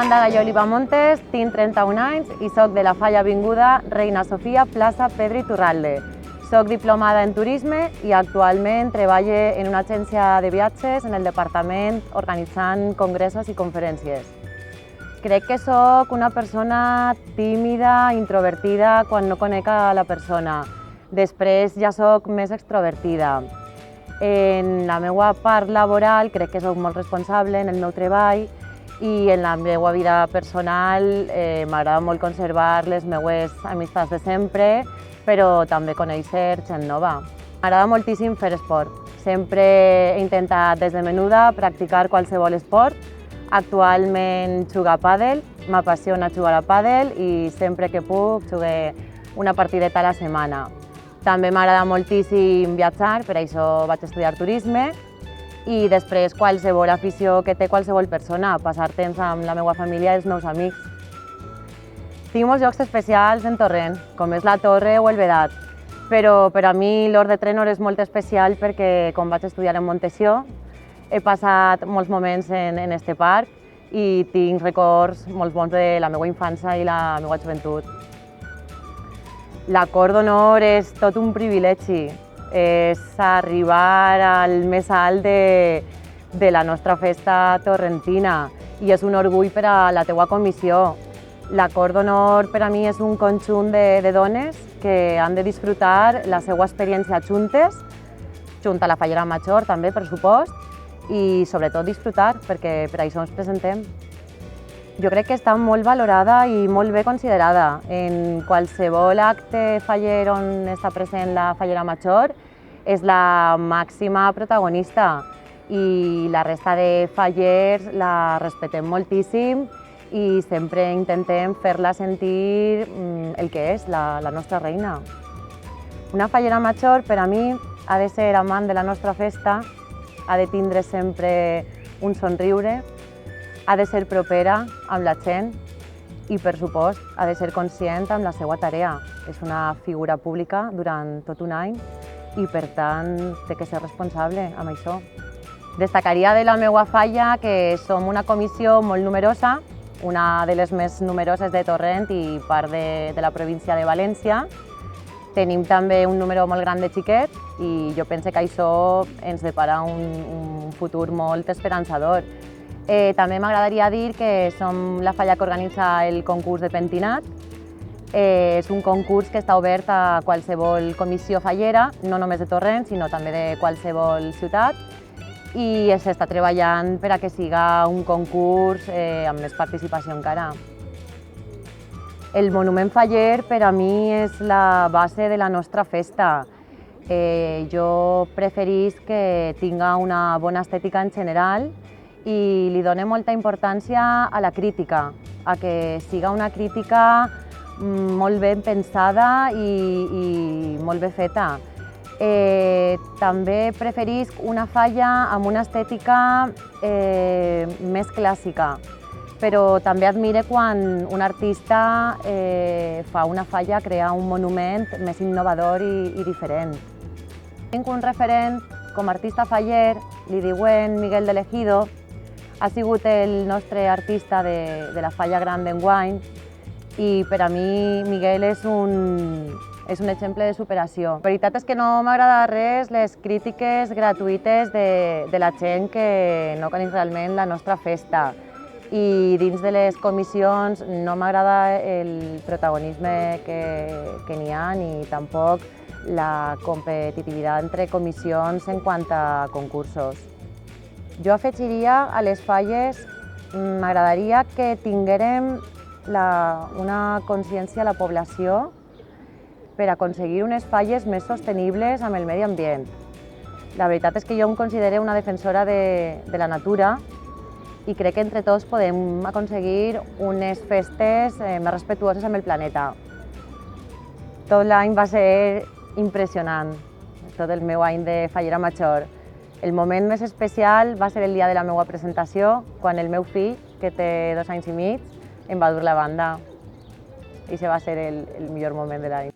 Amanda Gallol i Bamontes, tinc 31 anys i soc de la Falla Avinguda Reina Sofia, plaça Pedro Iturralde. Soc diplomada en turisme i actualment treballo en una agència de viatges en el departament organitzant congressos i conferències. Crec que soc una persona tímida, introvertida quan no conec a la persona. Després ja soc més extrovertida. En la meva part laboral crec que soc molt responsable en el meu treball i en la meva vida personal m'agrada molt conservar les meves amistats de sempre, però també conèixer gent nova. M'agrada moltíssim fer esport. Sempre he intentat des de menuda practicar qualsevol esport. Actualment jugo a pàdel, m'apassiona jugar a pàdel i sempre que puc jugo una partideta a la setmana. També m'agrada moltíssim viatjar, per això vaig estudiar turisme. I després qualsevol afició que té qualsevol persona, passar temps amb la meva família i els meus amics. Tinc molts llocs especials en Torrent, com és la Torre o el Vedat, però per a mi l'Hort de Trenor és molt especial perquè, com vaig estudiar en Montessió, he passat molts moments en este parc i tinc records molt bons de la meva infància i la meva joventut. La Cor d'Honor és tot un privilegi. És arribar al més alt de la nostra festa torrentina i és un orgull per a la teua comissió. La Cor d'Honor per a mi és un conjunt de dones que han de disfrutar la seva experiència juntes, junt a la Fallera Major també, per supost, i sobretot disfrutar, perquè per això ens presentem. Jo crec que està molt valorada i molt bé considerada. En qualsevol acte faller on està present la Fallera Major és la màxima protagonista i la resta de fallers la respectem moltíssim i sempre intentem fer-la sentir el que és, la nostra reina. Una Fallera Major per a mi ha de ser amant de la nostra festa, ha de tindre sempre un somriure, ha de ser propera amb la gent i, per supost, ha de ser conscient amb la seva tarea. És una figura pública durant tot un any i, per tant, té que ser responsable amb això. Destacaria de la meva falla que som una comissió molt numerosa, una de les més numeroses de Torrent i part de la província de València. Tenim també un número molt gran de xiquets i jo penso que això ens depara un futur molt esperançador. També m'agradaria dir que som la falla que organitza el concurs de pentinat. És un concurs que està obert a qualsevol comissió fallera, no només de Torrent, sinó també de qualsevol ciutat. I s'està treballant per a que siga un concurs amb més participació encara. El monument faller per a mi és la base de la nostra festa. Jo preferisc que tinga una bona estètica en general i li dono molta importància a la crítica, a que siga una crítica molt ben pensada i molt bé feta. També preferisc una falla amb una estètica més clàssica, però també admire quan un artista fa una falla, crea un monument més innovador i diferent. Tinc un referent com a artista faller, li diuen Miguel de l'Ejido. Ha sigut el nostre artista de la falla gran d'enguany i per a mi Miguel és un exemple de superació. La veritat és que no m'agrada res les crítiques gratuïtes de la gent que no coneix realment la nostra festa. I dins de les comissions no m'agrada el protagonisme que n'hi ha ni tampoc la competitivitat entre comissions en quant a concursos. Jo afegiria a les falles, m'agradaria que tinguérem una consciència a la població per aconseguir unes falles més sostenibles amb el medi ambient. La veritat és que jo em considero una defensora de la natura i crec que entre tots podem aconseguir unes festes més respectuoses amb el planeta. Tot l'any va ser impressionant, tot el meu any de Fallera Major. El moment més especial va ser el dia de la meva presentació, quan el meu fill, que té 2 anys i mig, em va dur la banda. I això va ser el millor moment de l'any.